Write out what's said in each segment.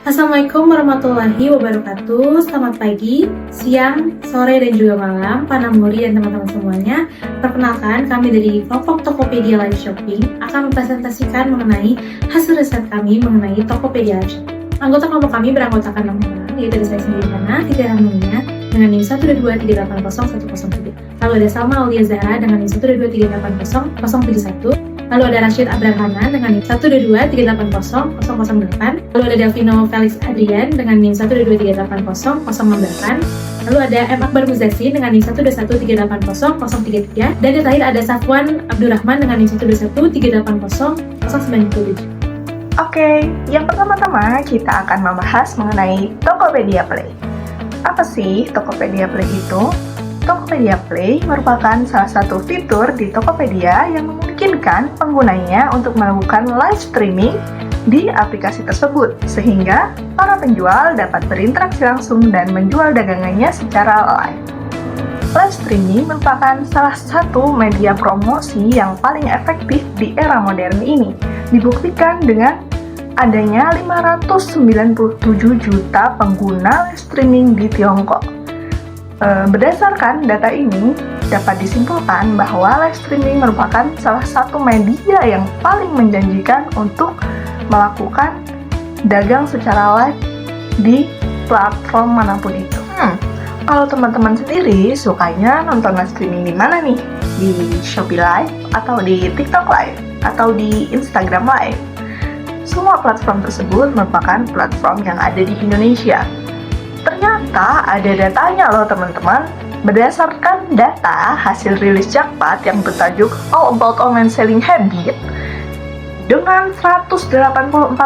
Assalamualaikum warahmatullahi wabarakatuh. Selamat pagi, siang, sore, dan juga malam para murid dan teman-teman semuanya. Perkenalkan, kami dari kelompok Tokopedia Live Shopping akan mempresentasikan mengenai hasil riset kami mengenai Tokopedia Live Shopping. Anggota kelompok kami beranggotakan 6 orang, yaitu dari saya sendiri Hana, Fitri Rahmania dengan NIM 122380013. Lalu ada Salma Aulia Zahra dengan NIM 122380071. Lalu ada Rashid Abrahana dengan NIM 122380008. Lalu ada Delvino Felix Adrian dengan NIM 122380008. Lalu ada M. Akbar Muzasi dengan NIM 121380033. Dan yang terakhir ada Safwan Abdurrahman dengan NIM 121380097. Oke, yang pertama-tama kita akan membahas mengenai Tokopedia Play. Apa sih Tokopedia Play itu? Tokopedia Play merupakan salah satu fitur di Tokopedia yang memungkinkan penggunanya untuk melakukan live streaming di aplikasi tersebut, sehingga para penjual dapat berinteraksi langsung dan menjual dagangannya secara live. Live streaming merupakan salah satu media promosi yang paling efektif di era modern ini, dibuktikan dengan adanya 597 juta pengguna live streaming di Tiongkok. Berdasarkan data ini, dapat disimpulkan bahwa live streaming merupakan salah satu media yang paling menjanjikan untuk melakukan dagang secara live di platform manapun itu. Kalau teman-teman sendiri sukanya nonton live streaming di mana nih? Di Shopee Live, atau di TikTok Live, atau di Instagram Live? Semua platform tersebut merupakan platform yang ada di Indonesia. Ternyata ada datanya loh teman-teman. Berdasarkan data hasil rilis Jakpad yang bertajuk All About Online Selling Habit, dengan 184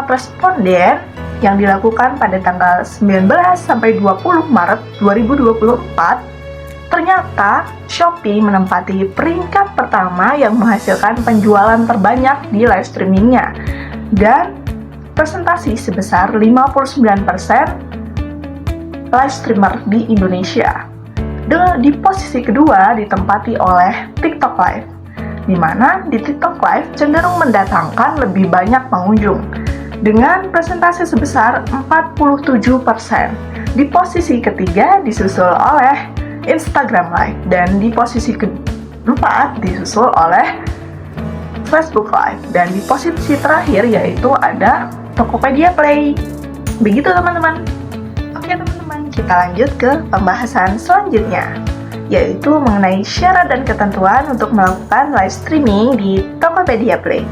responden yang dilakukan pada tanggal 19 sampai 20 Maret 2024, ternyata Shopee menempati peringkat pertama yang menghasilkan penjualan terbanyak di live streamingnya, dan presentasi sebesar 59% live streamer di Indonesia. Di posisi kedua ditempati oleh TikTok Live, di mana di TikTok Live cenderung mendatangkan lebih banyak pengunjung dengan presentasi sebesar 47%. Di posisi ketiga disusul oleh Instagram Live, dan di posisi keempat disusul oleh Facebook Live, dan di posisi terakhir yaitu ada Tokopedia Play. Begitu teman-teman. Oke teman-teman, kita lanjut ke pembahasan selanjutnya, yaitu mengenai syarat dan ketentuan untuk melakukan live streaming di Tokopedia Play.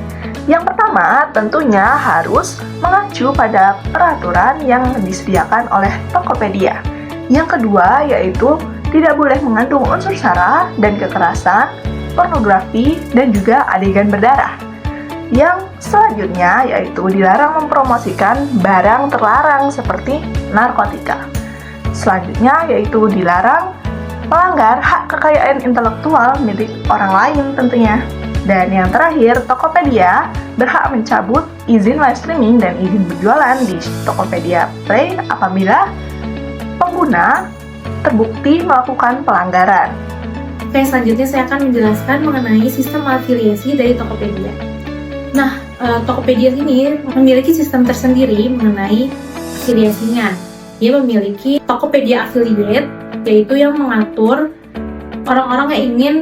Yang pertama, tentunya harus mengacu pada peraturan yang disediakan oleh Tokopedia. Yang kedua, yaitu tidak boleh mengandung unsur sara dan kekerasan, pornografi, dan juga adegan berdarah. Yang selanjutnya yaitu dilarang mempromosikan barang terlarang seperti narkotika. Selanjutnya yaitu dilarang melanggar hak kekayaan intelektual milik orang lain tentunya. Dan yang terakhir, Tokopedia berhak mencabut izin live streaming dan izin berjualan di Tokopedia Play apabila pengguna terbukti melakukan pelanggaran. Oke, selanjutnya saya akan menjelaskan mengenai sistem afiliasi dari Tokopedia. Nah, Tokopedia ini memiliki sistem tersendiri mengenai afiliasinya. Dia memiliki Tokopedia Affiliate, yaitu yang mengatur orang-orang yang ingin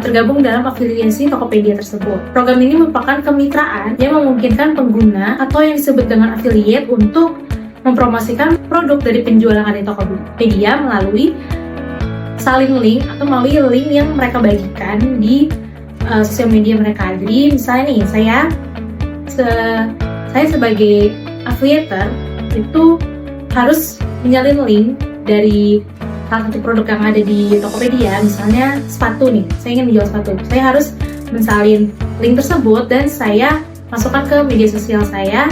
tergabung dalam afiliasi Tokopedia tersebut. Program ini merupakan kemitraan yang memungkinkan pengguna atau yang disebut dengan affiliate untuk mempromosikan produk dari penjualan di Tokopedia melalui salin link atau melalui link yang mereka bagikan di sosial media mereka. Jadi misalnya nih, saya sebagai affiliator itu harus menyalin link dari salah satu produk yang ada di Tokopedia, misalnya sepatu nih, saya ingin menjual sepatu. Saya harus mensalin link tersebut dan saya masukkan ke media sosial saya.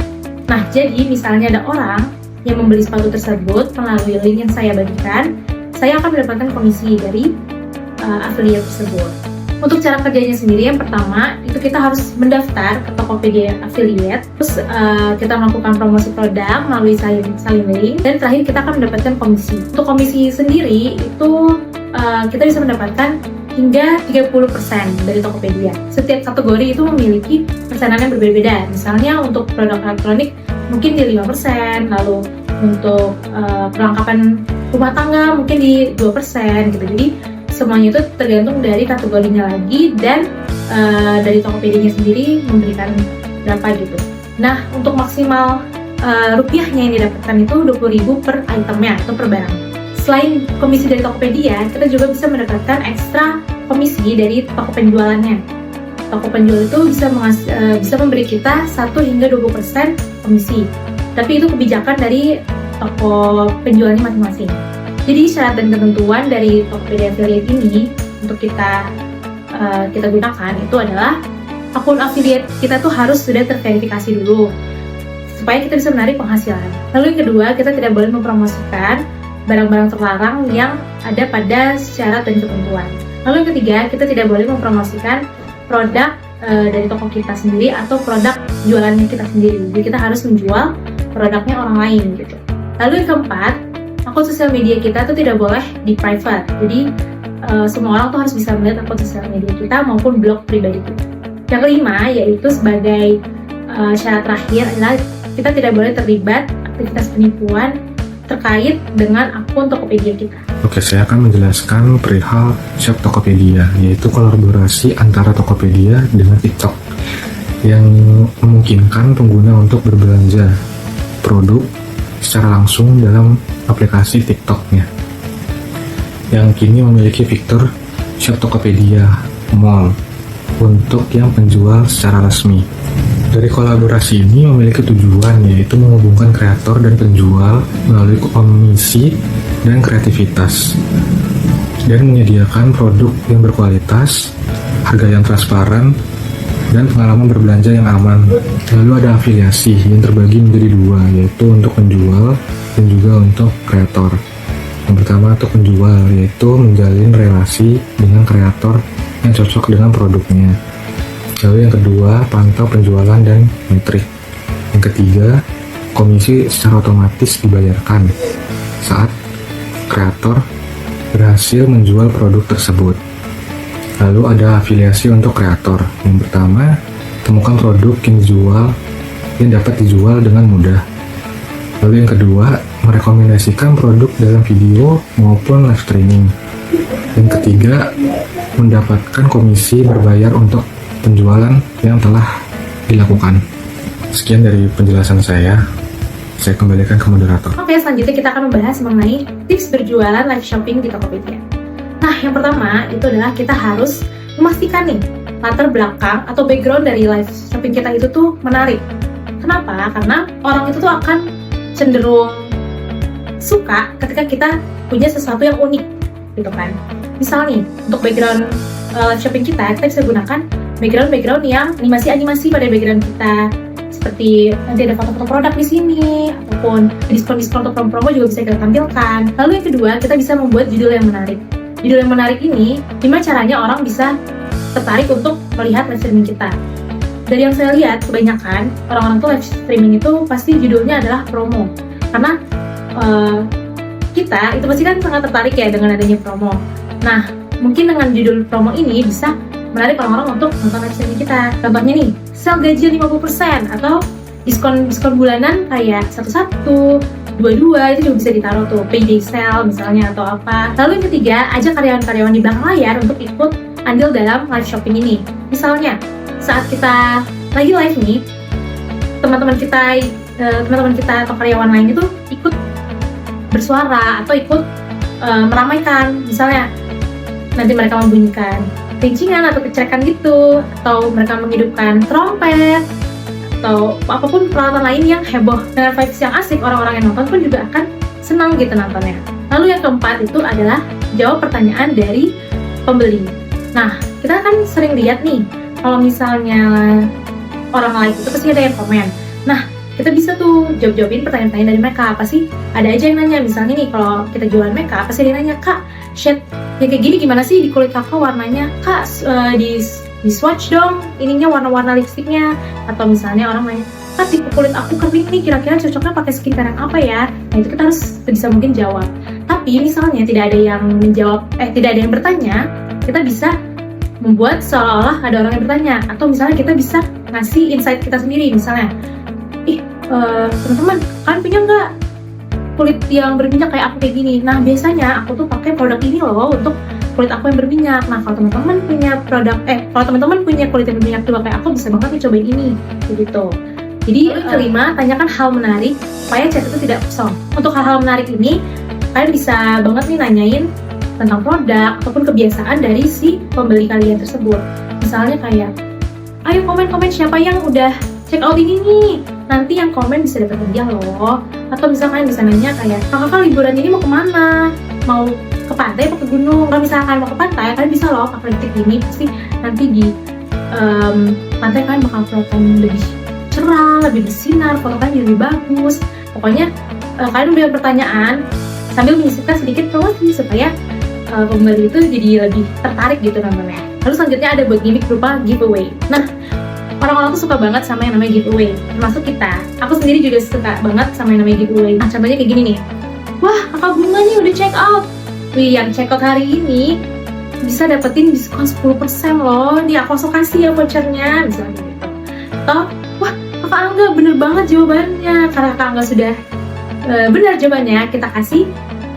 Nah, jadi misalnya ada orang yang membeli sepatu tersebut melalui link yang saya bagikan, saya akan mendapatkan komisi dari affiliate tersebut. Untuk cara kerjanya sendiri, yang pertama itu kita harus mendaftar ke Tokopedia Affiliate, terus kita melakukan promosi produk melalui salin link, dan terakhir kita akan mendapatkan komisi. Untuk komisi sendiri itu kita bisa mendapatkan hingga 30% dari Tokopedia. Setiap kategori itu memiliki persenan yang berbeda-beda. Misalnya untuk produk elektronik mungkin di 5%, lalu untuk perlengkapan rumah tangga mungkin di 2% gitu. Jadi semuanya itu tergantung dari kategorinya lagi dan dari Tokopedia-nya sendiri memberikan berapa gitu. Nah, untuk maksimal rupiahnya yang didapatkan itu 20.000 per itemnya atau per barang. Selain komisi dari Tokopedia, kita juga bisa mendapatkan ekstra komisi dari toko penjualannya. Toko penjual itu bisa memberi kita 1 hingga 20% komisi. Tapi itu kebijakan dari toko penjualnya masing-masing. Jadi syarat dan ketentuan dari Tokopedia Affiliate ini untuk kita gunakan itu adalah akun affiliate kita tuh harus sudah terverifikasi dulu supaya kita bisa menarik penghasilan. Lalu yang kedua, kita tidak boleh mempromosikan barang-barang terlarang yang ada pada syarat dan ketentuan. Lalu yang ketiga, kita tidak boleh mempromosikan produk dari toko kita sendiri atau produk jualannya kita sendiri. Jadi kita harus menjual produknya orang lain gitu. Lalu yang keempat, akun sosial media kita tuh tidak boleh di private. Jadi semua orang tuh harus bisa melihat akun sosial media kita maupun blog pribadi kita. Yang kelima, yaitu sebagai syarat terakhir adalah kita tidak boleh terlibat aktivitas penipuan terkait dengan akun Tokopedia kita. Oke, saya akan menjelaskan perihal Shop Tokopedia, yaitu kolaborasi antara Tokopedia dengan TikTok yang memungkinkan pengguna untuk berbelanja produk secara langsung dalam aplikasi TikToknya, yang kini memiliki fitur Shop Tokopedia Mall untuk yang penjual secara resmi. Dari kolaborasi ini memiliki tujuan, yaitu menghubungkan kreator dan penjual melalui komisi dan kreativitas, dan menyediakan produk yang berkualitas, harga yang transparan, dan pengalaman berbelanja yang aman. Lalu ada afiliasi yang terbagi menjadi dua, yaitu untuk penjual dan juga untuk kreator. Yang pertama untuk penjual, yaitu menjalin relasi dengan kreator yang cocok dengan produknya. Lalu yang kedua, pantau penjualan dan metrik. Yang ketiga, komisi secara otomatis dibayarkan saat kreator berhasil menjual produk tersebut. Lalu ada afiliasi untuk kreator. Yang pertama, temukan produk yang dapat dijual dengan mudah. Lalu yang kedua, merekomendasikan produk dalam video maupun live streaming. Yang ketiga, mendapatkan komisi berbayar untuk penjualan yang telah dilakukan. Sekian dari penjelasan saya kembalikan ke moderator. Oke, selanjutnya kita akan membahas mengenai tips berjualan live shopping di Tokopedia. Nah, yang pertama itu adalah kita harus memastikan nih latar belakang atau background dari live shopping kita itu tuh menarik. Kenapa? Karena orang itu tuh akan cenderung suka ketika kita punya sesuatu yang unik gitu kan. Misal nih, untuk background live shopping kita bisa gunakan background yang animasi pada background kita, seperti nanti ada foto-foto produk di sini ataupun diskon-diskon atau promo-promo juga bisa kita tampilkan. Lalu yang kedua, kita bisa membuat judul yang menarik. Judul yang menarik ini gimana caranya orang bisa tertarik untuk melihat live streaming kita. Dari yang saya lihat, kebanyakan orang-orang tuh live streaming itu pasti judulnya adalah promo, karena kita itu pasti kan sangat tertarik ya dengan adanya promo. Nah, mungkin dengan judul promo ini bisa menarik orang-orang untuk nonton live streaming kita. Contohnya nih, sale gajian 50% atau diskon bulanan kayak 11, 22 itu juga bisa ditaruh tuh, payday sale misalnya atau apa. Lalu yang ketiga, ajak karyawan-karyawan di belakang layar untuk ikut andil dalam live shopping ini. Misalnya, saat kita lagi live nih, teman-teman kita atau karyawan lain itu ikut bersuara atau ikut meramaikan. Misalnya, nanti mereka membunyikan rincingan atau kecerekan gitu, atau mereka menghidupkan trompet atau apapun peralatan lain yang heboh. Dengan vibes yang asik, orang-orang yang nonton pun juga akan senang gitu nontonnya. Lalu yang keempat itu adalah jawab pertanyaan dari pembeli. Nah, kita kan sering lihat nih, kalau misalnya orang like itu pasti ada yang komen. Nah, kita bisa tuh jawab-jawabin pertanyaan-pertanyaan dari mereka. Pasti ada aja yang nanya, misalnya nih kalau kita jualan makeup, pasti dia nanya, "Kak, shade yang kayak gini gimana sih di kulit kakak warnanya? Kak, di swatch dong ininya warna-warna lipstiknya." Atau misalnya orang nanya, "Kak, tipe kulit aku kering nih, kira-kira cocoknya pakai skincare yang apa ya?" Nah, itu kita harus bisa mungkin jawab. Tapi misalnya tidak ada yang menjawab, tidak ada yang bertanya, kita bisa membuat seolah-olah ada orang yang bertanya, atau misalnya kita bisa ngasih insight kita sendiri, misalnya, teman-teman, kalian punya nggak kulit yang berminyak kayak aku kayak gini? Nah, biasanya aku tuh pakai produk ini loh untuk kulit aku yang berminyak. Nah, kalau teman-teman punya kalau teman-teman punya kulit yang berminyak juga kayak aku, bisa banget nih cobain ini, begitu. Jadi kelima, tanyakan hal menarik supaya chat itu tidak kosong. Untuk hal-hal menarik ini, kalian bisa banget nih nanyain tentang produk ataupun kebiasaan dari si pembeli kalian tersebut. Misalnya kayak, ayo komen-komen siapa yang udah check out ini nih, nanti yang komen bisa dapat hadiah loh. Atau misalnya kalian bisa nanya kayak, kakak liburan ini mau kemana? Mau ke pantai atau ke gunung? Kalau misalkan mau ke pantai, kalian bisa loh pakai detik ini, pasti nanti di pantai kalian bakal kelihatan lebih cerah, lebih bersinar, foto kalian lebih bagus. Pokoknya kalian beri pertanyaan sambil menyisipkan sedikit promosi supaya pembeli itu jadi lebih tertarik gitu namanya. Lalu selanjutnya ada buat gimmick berupa giveaway. Nah, orang-orang tuh suka banget sama yang namanya giveaway, termasuk kita. Aku sendiri juga suka banget sama yang namanya giveaway. Nah, contohnya kayak gini nih. Wah, kakak Bunga nih udah check out. Wih, yang check out hari ini bisa dapetin diskon 10% loh. Nih aku langsung kasih ya vouchernya, misalnya gitu. Atau, wah, kakak Angga bener banget jawabannya. Karena kakak Angga sudah benar jawabannya, kita kasih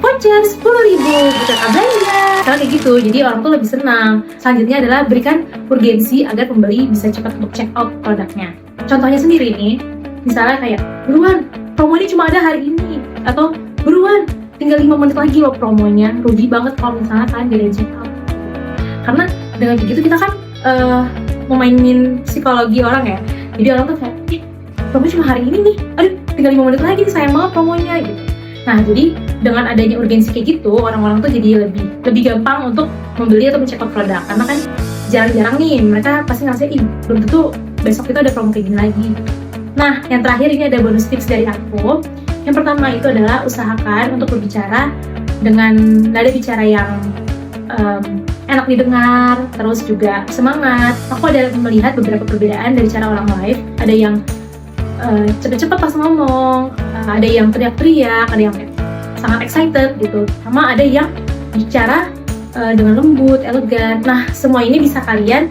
voucher 10.000 buat belanja. Kalau kayak gitu, jadi orang tuh lebih senang. Selanjutnya adalah berikan urgensi agar pembeli bisa cepat untuk check out produknya. Contohnya sendiri nih, misalnya kayak, buruan, promo ini cuma ada hari ini. Atau, buruan, tinggal 5 menit lagi loh promonya. Rugi banget kalau misalnya kalian tidak check out. Karena dengan begitu kita kan memainin psikologi orang ya. Jadi orang tuh kayak, promo cuma hari ini nih, aduh tinggal 5 menit lagi nih, sayang banget promonya gitu. Nah, jadi dengan adanya urgensi kayak gitu, orang-orang tuh jadi lebih gampang untuk membeli atau men-check out produk. Karena kan jarang-jarang nih, mereka pasti ngerasa, belum tentu besok itu ada promo kayak gini lagi. Nah, yang terakhir ini ada bonus tips dari aku. Yang pertama itu adalah usahakan untuk berbicara dengan nada bicara yang enak didengar, terus juga semangat. Aku ada melihat beberapa perbedaan dari cara orang live. Ada yang cepet-cepet pas ngomong, ada yang teriak-teriak, ada yang sangat excited gitu, sama ada yang bicara dengan lembut, elegan. Nah, semua ini bisa kalian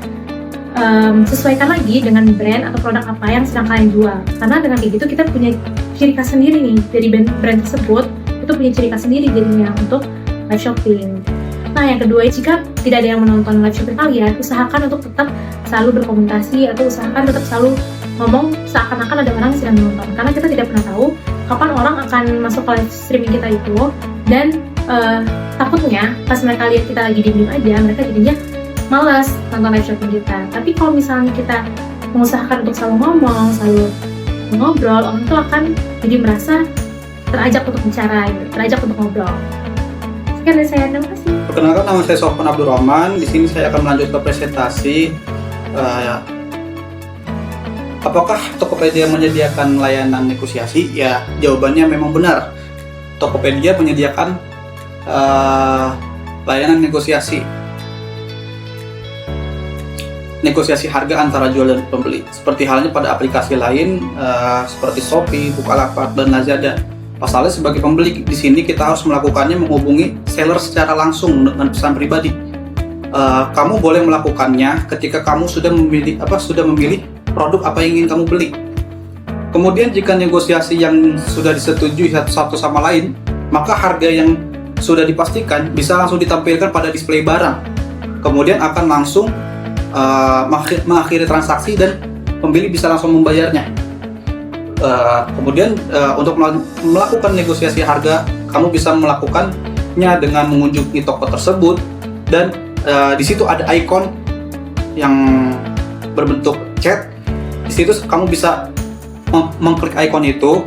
sesuaikan lagi dengan brand atau produk apa yang sedang kalian jual. Karena dengan kayak gitu kita punya ciri khas sendiri nih dari brand tersebut, itu punya ciri khas sendiri jadinya untuk live shopping. Nah, yang kedua, jika tidak ada yang menonton live shopping kalian, usahakan untuk tetap selalu berkomunikasi atau usahakan tetap selalu ngomong seakan-akan ada orang yang sedang menonton. Karena kita tidak pernah tahu kapan orang akan masuk ke live streaming kita itu, dan takutnya pas mereka lihat kita lagi diem aja, mereka jadinya malas nonton live shopping kita. Tapi kalau misalnya kita mengusahakan untuk selalu ngomong, selalu ngobrol, orang itu akan jadi merasa terajak untuk bicara, terajak untuk ngobrol. Sekian dari saya, terima kasih. Perkenalkan, nama saya Sofwan Abdurrahman. Di sini saya akan melanjutkan presentasi. Apakah Tokopedia menyediakan layanan negosiasi? Ya, jawabannya memang benar. Tokopedia menyediakan layanan negosiasi harga antara jual dan pembeli. Seperti halnya pada aplikasi lain seperti Shopee, Bukalapak, dan Lazada. Pasalnya sebagai pembeli di sini kita harus melakukannya menghubungi seller secara langsung dengan pesan pribadi. Kamu boleh melakukannya ketika kamu sudah memilih produk apa yang ingin kamu beli. Kemudian jika negosiasi yang sudah disetujui satu sama lain, maka harga yang sudah dipastikan bisa langsung ditampilkan pada display barang. Kemudian akan langsung mengakhiri transaksi dan pembeli bisa langsung membayarnya. Kemudian untuk melakukan negosiasi harga, kamu bisa melakukannya dengan mengunjungi toko tersebut, dan di situ ada ikon yang berbentuk chat. Di situ kamu bisa mengklik ikon itu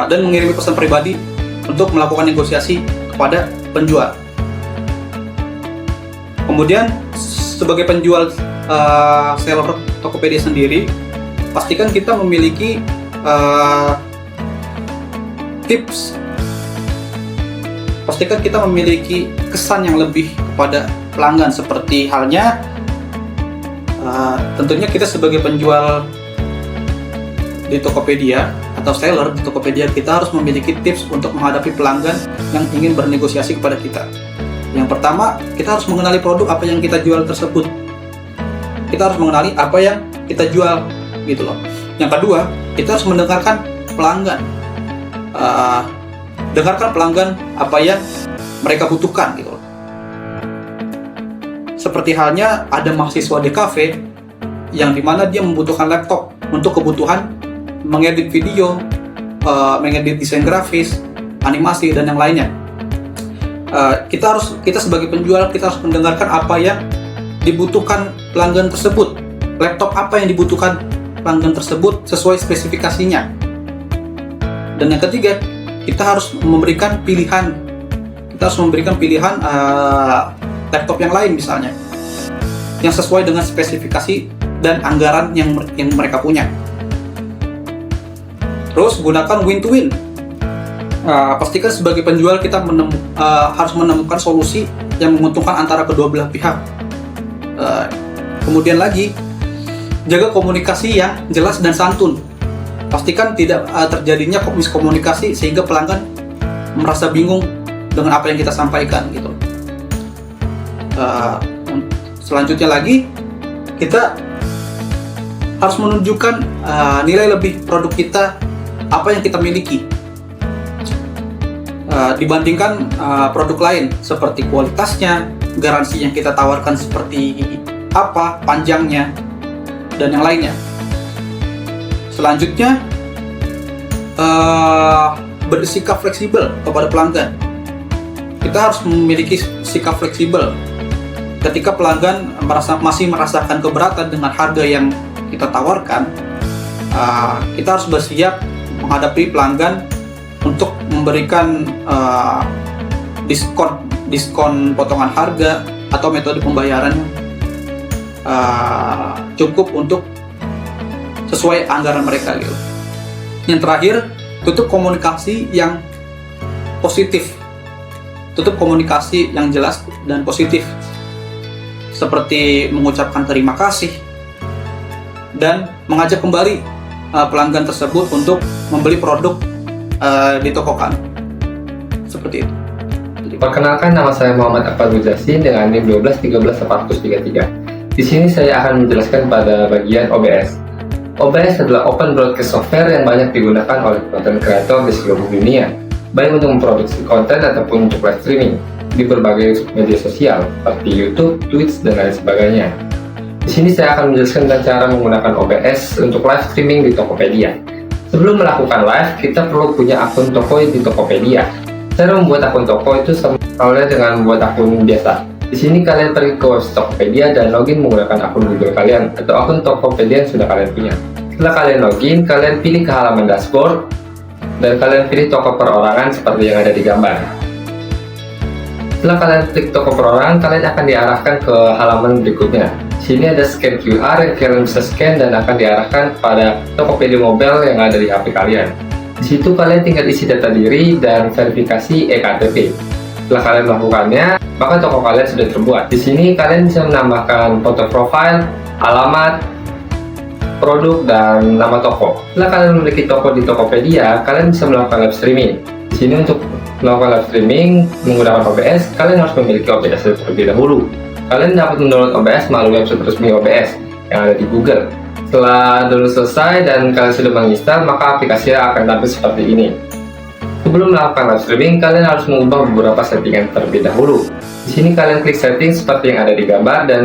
dan mengirimi pesan pribadi untuk melakukan negosiasi kepada penjual. Kemudian sebagai penjual seller Tokopedia sendiri, pastikan kita memiliki tips. Pastikan kita memiliki kesan yang lebih kepada pelanggan, seperti halnya tentunya kita sebagai penjual di Tokopedia atau seller di Tokopedia, kita harus memiliki tips untuk menghadapi pelanggan yang ingin bernegosiasi kepada kita. Yang pertama, kita harus mengenali produk apa yang kita jual tersebut. Kita harus mengenali apa yang kita jual, gitu loh. Yang kedua, kita harus mendengarkan pelanggan. Dengarkan pelanggan apa yang mereka butuhkan, gitu loh. Seperti halnya ada mahasiswa di kafe yang dimana dia membutuhkan laptop untuk kebutuhan mengedit video, mengedit desain grafis, animasi, dan yang lainnya. Kita sebagai penjual, kita harus mendengarkan apa yang dibutuhkan pelanggan tersebut. Laptop apa yang dibutuhkan pelanggan tersebut sesuai spesifikasinya. Dan yang ketiga, kita harus memberikan pilihan. Kita harus memberikan pilihan laptop yang lain misalnya, yang sesuai dengan spesifikasi dan anggaran yang mereka punya. Terus gunakan win to win. Pastikan sebagai penjual kita harus menemukan solusi yang menguntungkan antara kedua belah pihak. Kemudian lagi, jaga komunikasi yang jelas dan santun. Pastikan tidak terjadinya miskomunikasi sehingga pelanggan merasa bingung dengan apa yang kita sampaikan, gitu. Selanjutnya lagi, kita harus menunjukkan nilai lebih produk kita, apa yang kita miliki, dibandingkan produk lain, seperti kualitasnya, garansi yang kita tawarkan seperti apa, panjangnya, dan yang lainnya. Selanjutnya, bersikap fleksibel kepada pelanggan. Kita harus memiliki sikap fleksibel. Ketika pelanggan masih merasakan keberatan dengan harga yang kita tawarkan, kita harus bersiap menghadapi pelanggan untuk memberikan diskon potongan harga atau metode pembayaran cukup untuk sesuai anggaran mereka, gitu. Yang terakhir, tutup komunikasi yang positif, tutup komunikasi yang jelas dan positif, seperti mengucapkan terima kasih dan mengajak kembali pelanggan tersebut untuk membeli produk di toko kami. Seperti itu. Perkenalkan, nama saya Muhammad Akbar Mujasin dengan NIM 1214833. Di sini saya akan menjelaskan pada bagian OBS. OBS adalah Open Broadcast Software yang banyak digunakan oleh konten kreator di seluruh dunia, baik untuk memproduksi konten ataupun untuk live streaming di berbagai media sosial seperti YouTube, Twitch, dan lain sebagainya. Di sini saya akan menjelaskan tentang cara menggunakan OBS untuk live streaming di Tokopedia. Sebelum melakukan live, kita perlu punya akun toko di Tokopedia. Cara membuat akun toko itu sama halnya dengan membuat akun biasa. Di sini kalian pergi ke website Tokopedia dan login menggunakan akun Google kalian atau akun Tokopedia yang sudah kalian punya. Setelah kalian login, kalian pilih ke halaman dashboard dan kalian pilih toko perorangan seperti yang ada di gambar. Setelah kalian klik toko perorangan, kalian akan diarahkan ke halaman berikutnya. Di sini ada scan QR yang kalian bisa scan dan akan diarahkan kepada Tokopedia Mobile yang ada di HP kalian. Di situ kalian tinggal isi data diri dan verifikasi eKTP. Setelah kalian melakukannya, maka toko kalian sudah terbuat. Di sini kalian bisa menambahkan foto profil, alamat, produk, dan nama toko. Setelah kalian memiliki toko di Tokopedia, kalian bisa melakukan live streaming. Di sini untuk melakukan live streaming menggunakan OBS, kalian harus memiliki OBS terlebih dahulu. Kalian dapat mendownload OBS melalui website resmi OBS yang ada di Google. Setelah download selesai dan kalian sudah menginstal, maka aplikasinya akan tampil seperti ini. Sebelum melakukan live streaming, kalian harus mengubah beberapa settingan terlebih dahulu. Di sini kalian klik setting seperti yang ada di gambar dan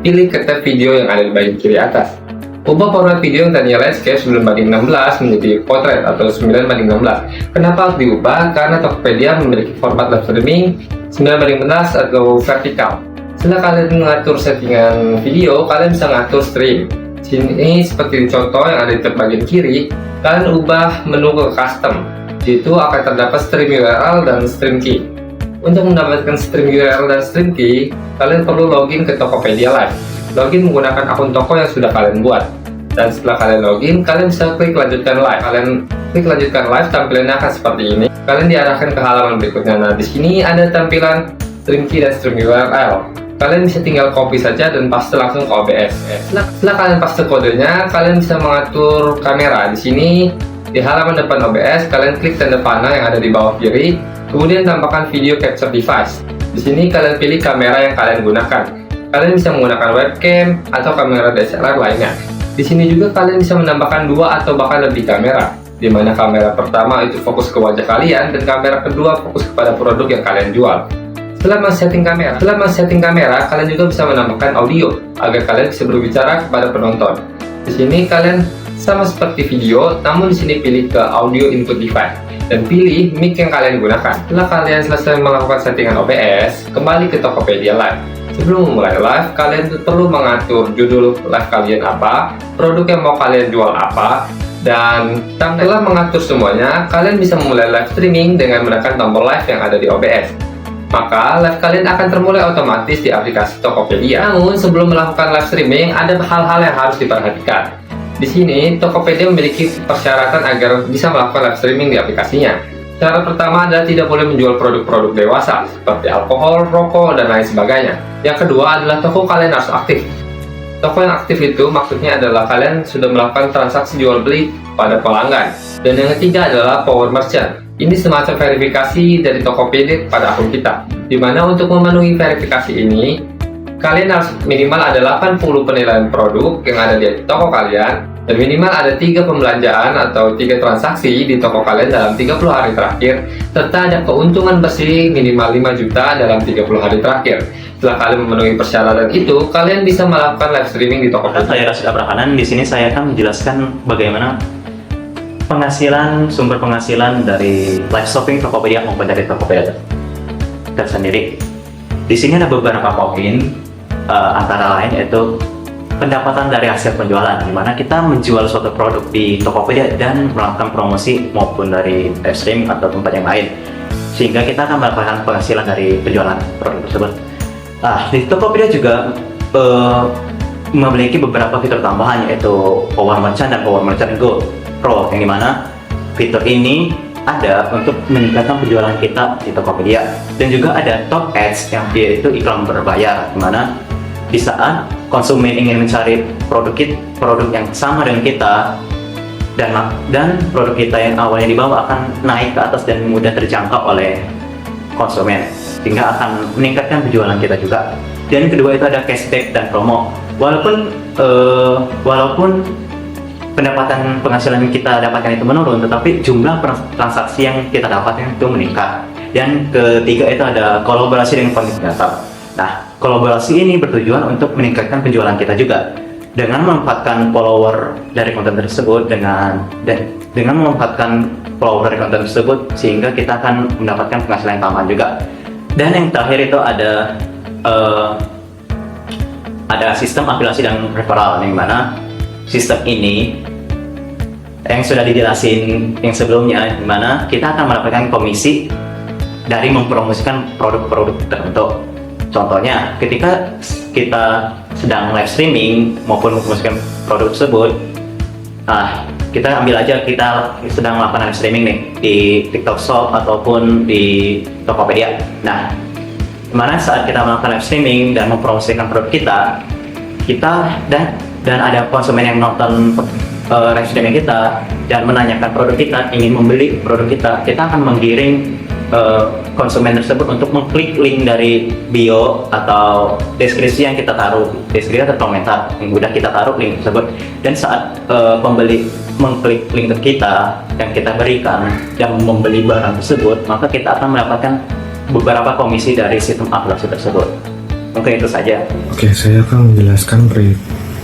pilih ke tab video yang ada di bagian kiri atas. Ubah format video yang tadinya landscape 9:16 menjadi portrait atau 9:16. Kenapa harus diubah? Karena Tokopedia memiliki format live streaming 9:16 atau vertikal. Setelah kalian mengatur settingan video, kalian bisa mengatur stream. Sini seperti contoh yang ada di tab bagian kiri, kalian ubah menu ke custom. Di situ akan terdapat stream URL dan stream key. Untuk mendapatkan stream URL dan stream key, kalian perlu login ke Tokopedia Live. Login menggunakan akun toko yang sudah kalian buat. Dan setelah kalian login, kalian bisa klik lanjutkan live. Kalian klik lanjutkan live, tampilannya akan seperti ini. Kalian diarahkan ke halaman berikutnya. Nah, di sini ada tampilan stream key dan stream URL. Kalian bisa tinggal copy saja dan paste langsung ke OBS. Setelah kalian paste kodenya, kalian bisa mengatur kamera. Di sini di halaman depan OBS, kalian klik tanda panah yang ada di bawah kiri, kemudian tambahkan video capture device. Di sini kalian pilih kamera yang kalian gunakan. Kalian bisa menggunakan webcam atau kamera DSLR lainnya. Di sini juga kalian bisa menambahkan 2 atau bahkan lebih kamera, di mana kamera pertama itu fokus ke wajah kalian dan kamera kedua fokus kepada produk yang kalian jual. Setelah men-setting kamera, kalian juga bisa menambahkan audio agar kalian bisa berbicara kepada penonton. Di sini kalian sama seperti video, namun di sini pilih ke audio input device dan pilih mic yang kalian gunakan. Setelah kalian selesai melakukan settingan OBS, kembali ke Tokopedia Live. Sebelum memulai live, kalian perlu mengatur judul live kalian apa, produk yang mau kalian jual apa, dan setelah mengatur semuanya, kalian bisa memulai live streaming dengan menekan tombol live yang ada di OBS. Maka live kalian akan termulai otomatis di aplikasi Tokopedia. Namun sebelum melakukan live streaming, ada hal-hal yang harus diperhatikan. Di sini, Tokopedia memiliki persyaratan agar bisa melakukan live streaming di aplikasinya. Cara pertama adalah tidak boleh menjual produk-produk dewasa seperti alkohol, rokok, dan lain sebagainya. Yang kedua adalah toko kalian harus aktif. Toko yang aktif itu maksudnya adalah kalian sudah melakukan transaksi jual beli pada pelanggan. Dan yang ketiga adalah power merchant. Ini semacam verifikasi dari Tokopedia pada akun kita. Di mana untuk memenuhi verifikasi ini, kalian harus minimal ada 80 penilaian produk yang ada di toko kalian, dan minimal ada 3 pembelanjaan atau 3 transaksi di toko kalian dalam 30 hari terakhir, serta ada keuntungan bersih minimal 5 juta dalam 30 hari terakhir. Setelah kalian memenuhi persyaratan itu, kalian bisa melakukan live streaming di Tokopedia. Saya Rashid Abrakanan. Di sini saya akan menjelaskan bagaimana sumber penghasilan dari live shopping Tokopedia maupun dari Tokopedia tersendiri. Di sini ada beberapa poin, antara lain yaitu pendapatan dari hasil penjualan, di mana kita menjual suatu produk di Tokopedia dan melakukan promosi maupun dari live streaming atau tempat yang lain, sehingga kita akan mendapatkan penghasilan dari penjualan produk tersebut. Di Tokopedia juga memiliki beberapa fitur tambahan, yaitu Power Merchant dan Power Merchant Go Pro, yang dimana fitur ini ada untuk meningkatkan penjualan kita di Tokopedia. Dan juga ada Top Ads yang yaitu iklan berbayar, dimana di saat konsumen ingin mencari produk yang sama dengan kita, dan produk kita yang awalnya di bawah akan naik ke atas dan mudah terjangkau oleh konsumen, sehingga akan meningkatkan penjualan kita juga. Dan kedua itu ada cashback dan promo. Walaupun pendapatan penghasilan yang kita dapatkan itu menurun, tetapi jumlah transaksi yang kita dapatkan itu meningkat. Dan ketiga itu ada kolaborasi dengan pemilik data. Nah, kolaborasi ini bertujuan untuk meningkatkan penjualan kita juga dengan memanfaatkan follower dari konten tersebut, dengan memanfaatkan follower dari konten tersebut, sehingga kita akan mendapatkan penghasilan tambahan juga. Dan yang terakhir itu ada sistem afiliasi dan referral, yang mana sistem ini yang sudah dijelasin yang sebelumnya, di mana kita akan mendapatkan komisi dari mempromosikan produk-produk tertentu. Contohnya, ketika kita sedang live streaming maupun mempromosikan produk tersebut, kita ambil aja kita sedang melakukan live streaming nih di TikTok Shop ataupun di Tokopedia. Nah, dimana saat kita melakukan live streaming dan mempromosikan produk kita dan ada konsumen yang nonton live streaming kita dan menanyakan produk kita, ingin membeli produk kita akan menggiring konsumen tersebut untuk mengklik link dari bio atau deskripsi yang kita taruh, deskripsi atau komentar yang udah kita taruh link tersebut. Dan saat pembeli mengklik link kita yang kita berikan dan membeli barang tersebut, maka kita akan mendapatkan beberapa komisi dari sistem afiliasi tersebut. Mungkin itu saja. Oke, saya akan menjelaskan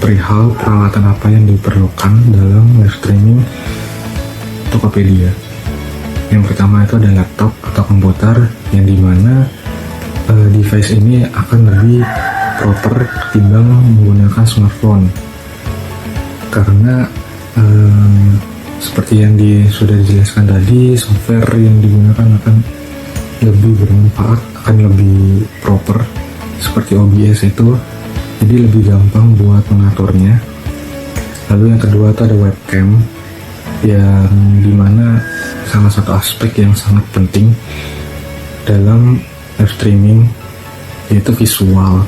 perihal peralatan apa yang diperlukan dalam live streaming Tokopedia. Yang pertama itu ada laptop atau komputer, yang dimana device ini akan lebih proper ketimbang menggunakan smartphone, karena seperti yang sudah dijelaskan tadi, software yang digunakan akan lebih bermanfaat, akan lebih proper seperti OBS itu, jadi lebih gampang buat mengaturnya. Lalu yang kedua itu ada webcam, yang dimana salah satu aspek yang sangat penting dalam live streaming yaitu visual,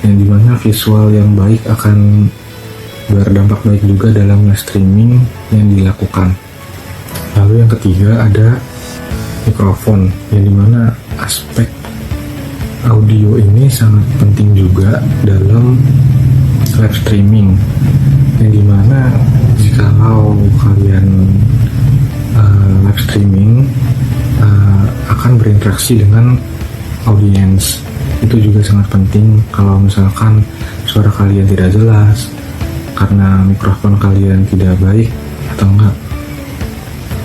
yang dimana visual yang baik akan berdampak baik juga dalam live streaming yang dilakukan. Lalu yang ketiga ada mikrofon, yang dimana aspek audio ini sangat penting juga dalam live streaming, yang dimana jikalau kalian live streaming akan berinteraksi dengan audiens, itu juga sangat penting. Kalau misalkan suara kalian tidak jelas karena mikrofon kalian tidak baik atau enggak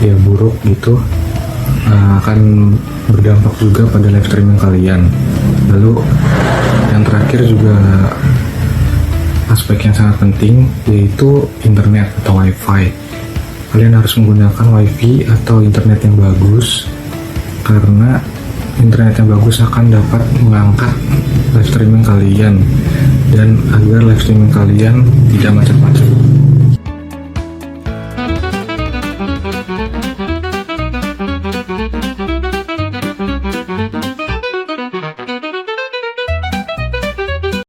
ya buruk gitu, akan berdampak juga pada live streaming kalian. Lalu yang terakhir juga aspek yang sangat penting, yaitu internet atau wifi. Kalian harus menggunakan wifi atau internet yang bagus, karena internet yang bagus akan dapat mengangkat live streaming kalian, dan agar live streaming kalian tidak macet-macet.